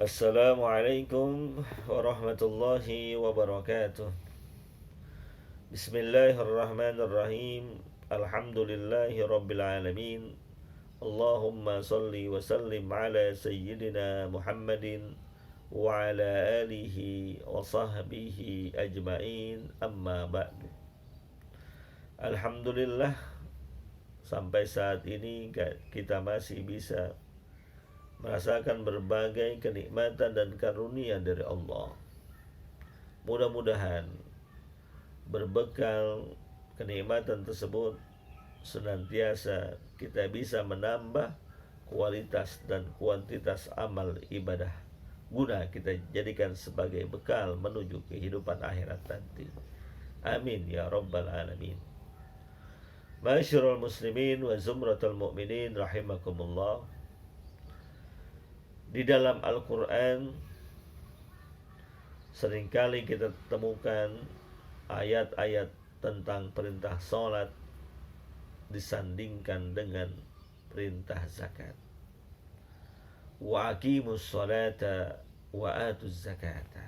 Assalamualaikum warahmatullahi wabarakatuh. Bismillahirrahmanirrahim. Alhamdulillahi rabbil alamin. Allahumma salli wa sallim ala sayyidina Muhammadin wa ala alihi wa sahbihi ajma'in, amma ba'du. Alhamdulillah, sampai saat ini kita masih bisa merasakan berbagai kenikmatan dan karunia dari Allah. Mudah-mudahan berbekal kenikmatan tersebut senantiasa kita bisa menambah kualitas dan kuantitas amal ibadah guna kita jadikan sebagai bekal menuju kehidupan akhirat nanti. Amin ya rabbal alamin. Ma'asyiral muslimin wa zumratul mu'minin rahimakumullah. Di dalam Al-Quran seringkali kita temukan ayat-ayat tentang perintah sholat disandingkan dengan perintah zakat. Wa aqimus sholata wa atuz zakata.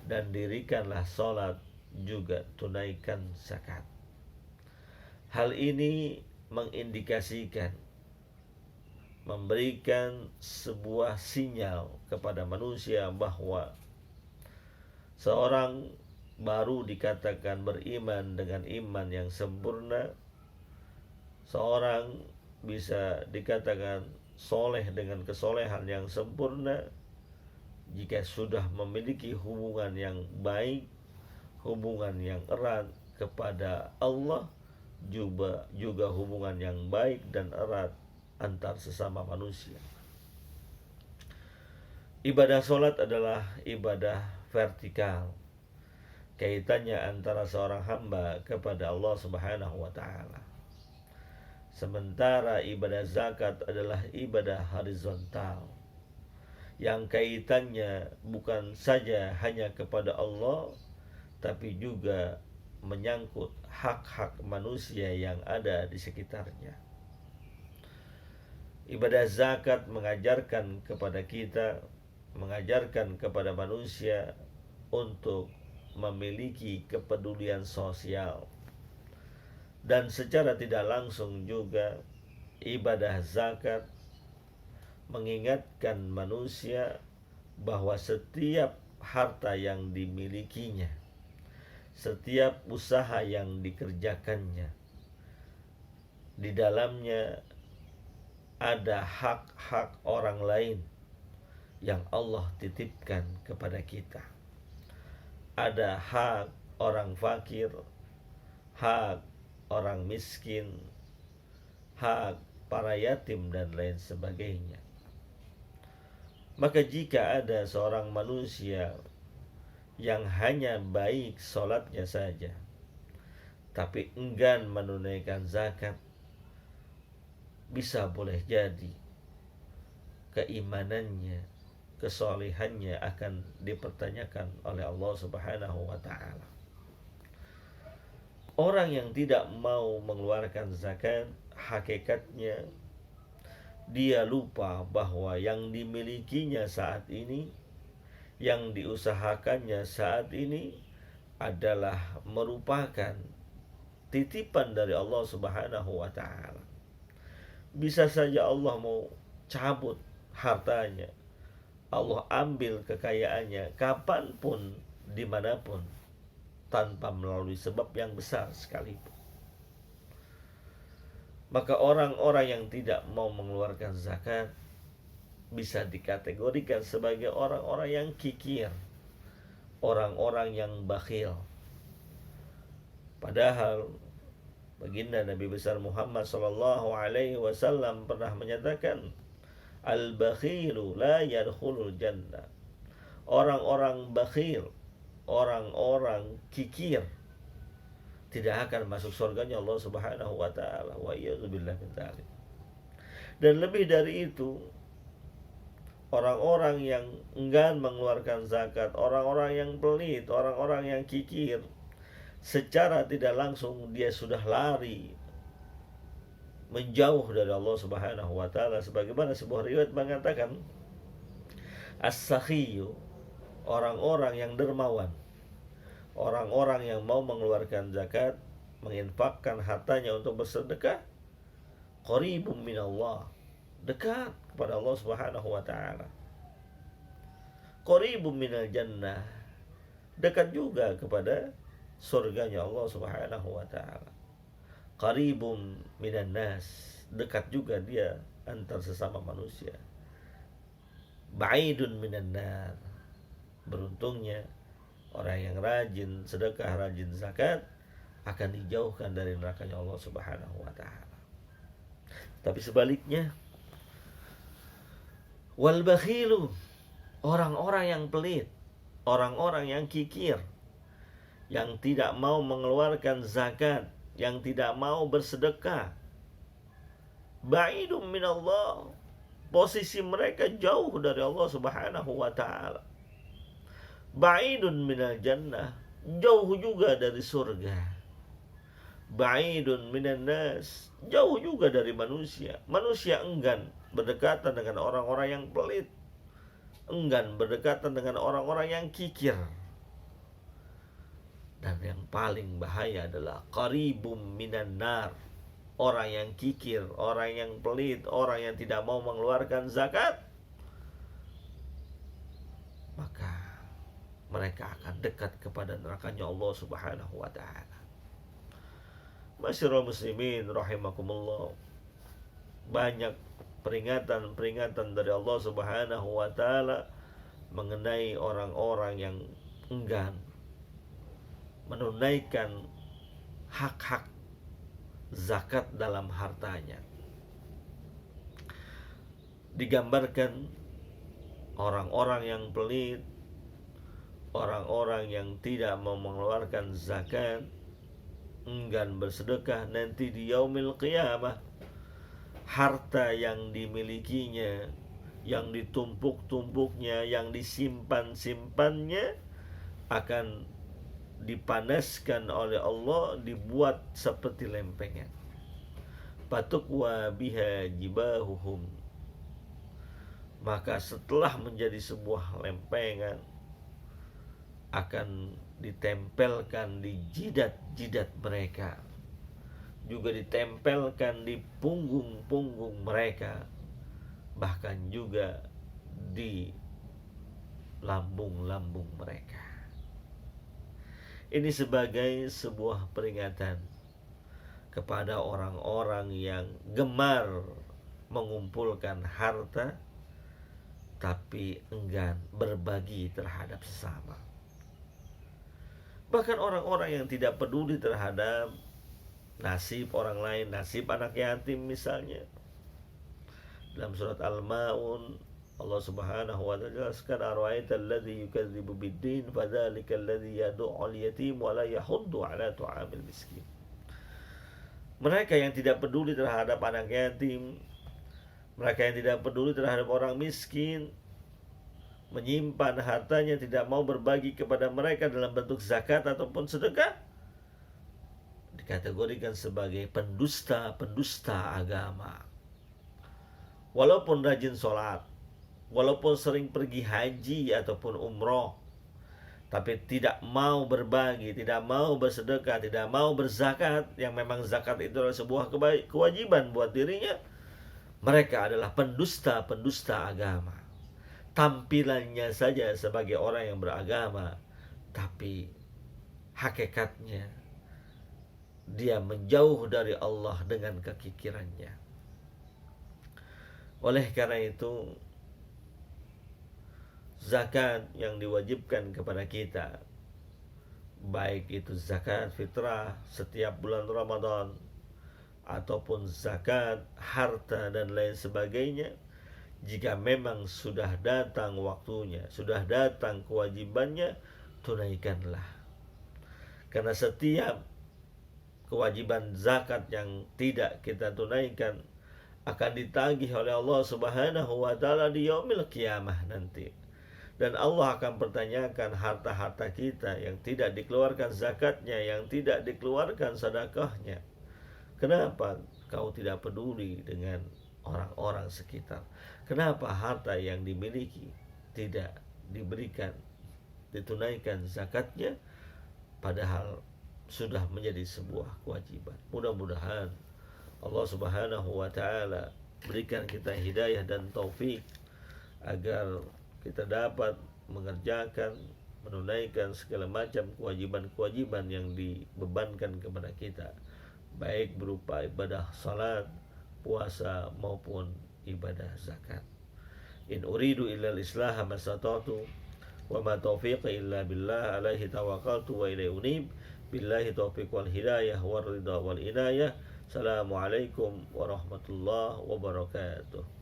Dan dirikanlah sholat, juga tunaikan zakat. Hal ini mengindikasikan, memberikan sebuah sinyal kepada manusia bahwa seorang baru dikatakan beriman dengan iman yang sempurna. Seorang bisa dikatakan soleh dengan kesolehan yang sempurna jika sudah memiliki hubungan yang baik, hubungan yang erat kepada Allah, juga hubungan yang baik dan erat antar sesama manusia. Ibadah sholat adalah ibadah vertikal, kaitannya antara seorang hamba kepada Allah Subhanahu wa ta'ala. Sementara ibadah zakat adalah ibadah horizontal, yang kaitannya bukan saja hanya kepada Allah, tapi juga menyangkut hak-hak manusia yang ada di sekitarnya. Ibadah zakat mengajarkan kepada kita, mengajarkan kepada manusia untuk memiliki kepedulian sosial. Dan secara tidak langsung juga ibadah zakat mengingatkan manusia bahwa setiap harta yang dimilikinya, setiap usaha yang dikerjakannya, di dalamnya ada hak-hak orang lain yang Allah titipkan kepada kita. Ada hak orang fakir, hak orang miskin, hak para yatim, dan lain sebagainya. Maka jika ada seorang manusia yang hanya baik sholatnya saja, tapi enggan menunaikan zakat, bisa boleh jadi keimanannya, kesolehannya akan dipertanyakan oleh Allah Subhanahu wa ta'ala. Orang yang tidak mau mengeluarkan zakat, hakikatnya dia lupa bahwa yang dimilikinya saat ini, yang diusahakannya saat ini adalah merupakan titipan dari Allah Subhanahu wa ta'ala. Bisa saja Allah mau cabut hartanya, Allah ambil kekayaannya kapanpun, dimanapun, tanpa melalui sebab yang besar sekalipun. Maka orang-orang yang tidak mau mengeluarkan zakat bisa dikategorikan sebagai orang-orang yang kikir, orang-orang yang bakhil. Padahal baginda Nabi besar Muhammad sallallahu alaihi wasallam pernah menyatakan, al-bakhilu la yadkhulul jannah. Orang-orang bakhil, orang-orang kikir, tidak akan masuk surganya Allah Subhanahu wa ta'ala. Wa iyadzubillah min dzalik. Dan lebih dari itu, orang-orang yang enggan mengeluarkan zakat, orang-orang yang pelit, orang-orang yang kikir, secara tidak langsung dia sudah lari menjauh dari Allah Subhanahu wa taala, sebagaimana sebuah riwayat mengatakan, As-sakhiyu, orang-orang yang dermawan, orang-orang yang mau mengeluarkan zakat, menginfakkan hartanya untuk bersedekah, qaribum minallah, dekat kepada Allah Subhanahu wa taala. Qaribum minal jannah, dekat juga kepada surganya Allah Subhanahu wa taala. Qaribum minan nas, dekat juga dia antar sesama manusia. Ba'idun minan nar, beruntungnya orang yang rajin sedekah, rajin zakat akan dijauhkan dari nerakanya Allah Subhanahu wa taala. Tapi sebaliknya, wal bakhilu, orang-orang yang pelit, orang-orang yang kikir, yang tidak mau mengeluarkan zakat, yang tidak mau bersedekah, ba'idum minallah, posisi mereka jauh dari Allah Subhanahu wa taala. Ba'idun minal jannah, jauh juga dari surga. Ba'idun minan nas, jauh juga dari manusia. Manusia enggan berdekatan dengan orang-orang yang pelit, enggan berdekatan dengan orang-orang yang kikir. Dan yang paling bahaya adalah qaribum minan nar, orang yang kikir, orang yang pelit, orang yang tidak mau mengeluarkan zakat, maka mereka akan dekat kepada nerakanya Allah Subhanahu wa taala. Masyiral muslimin rahimakumullah, banyak peringatan-peringatan dari Allah Subhanahu wa taala mengenai orang-orang yang enggan menunaikan hak-hak zakat dalam hartanya. Digambarkan orang-orang yang pelit, orang-orang yang tidak mau mengeluarkan zakat, enggan bersedekah, nanti di yaumil qiyamah harta yang dimilikinya, yang ditumpuk-tumpuknya, yang disimpan-simpannya akan dipanaskan oleh Allah, dibuat seperti lempengan. Patukwa biha jibahuhum, maka setelah menjadi sebuah lempengan akan ditempelkan di jidat-jidat mereka, juga ditempelkan di punggung-punggung mereka, bahkan juga di lambung-lambung mereka. Ini sebagai sebuah peringatan kepada orang-orang yang gemar mengumpulkan harta tapi enggan berbagi terhadap sesama. Bahkan orang-orang yang tidak peduli terhadap nasib orang lain, nasib anak yatim misalnya. Dalam surat Al-Ma'un Allah Subhanahu wa ta'ala jelaskan, ara'aital ladzi yukadzibu bid-din fadzalikal ladzi yad'ul yatim wa la yahuddu 'ala tu'amil miskin. Mereka yang tidak peduli terhadap anak yatim, mereka yang tidak peduli terhadap orang miskin, menyimpan hartanya, tidak mau berbagi kepada mereka dalam bentuk zakat ataupun sedekah, dikategorikan sebagai pendusta agama. Walaupun rajin sholat, walaupun sering pergi haji ataupun umroh, tapi tidak mau berbagi, tidak mau bersedekah, tidak mau berzakat, yang memang zakat itu adalah sebuah kewajiban buat dirinya, mereka adalah pendusta agama. Tampilannya saja sebagai orang yang beragama, tapi hakikatnya dia menjauh dari Allah dengan kekikirannya. Oleh karena itu, zakat yang diwajibkan kepada kita, baik itu zakat fitrah setiap bulan Ramadan ataupun zakat harta dan lain sebagainya, jika memang sudah datang waktunya, sudah datang kewajibannya, tunaikanlah. Karena setiap kewajiban zakat yang tidak kita tunaikan akan ditagih oleh Allah Subhanahu wa ta'ala di yaumil qiyamah nanti. Dan Allah akan pertanyakan harta-harta kita yang tidak dikeluarkan zakatnya, yang tidak dikeluarkan sedekahnya. Kenapa kau tidak peduli dengan orang-orang sekitar? Kenapa harta yang dimiliki tidak diberikan, ditunaikan zakatnya, padahal sudah menjadi sebuah kewajiban. Mudah-mudahan Allah Subhanahu wa taala berikan kita hidayah dan taufik agar kita dapat mengerjakan, menunaikan segala macam kewajiban-kewajiban yang dibebankan kepada kita, baik berupa ibadah salat, puasa maupun ibadah zakat. In uridu illa al-islaha mastata'tu wa ma taufiqi illa billah, alaihi tawakkaltu wa ilaihi unib. Billahi taufiq wal hidayah wal ridha wal inayah. Assalamualaikum warahmatullahi wabarakatuh.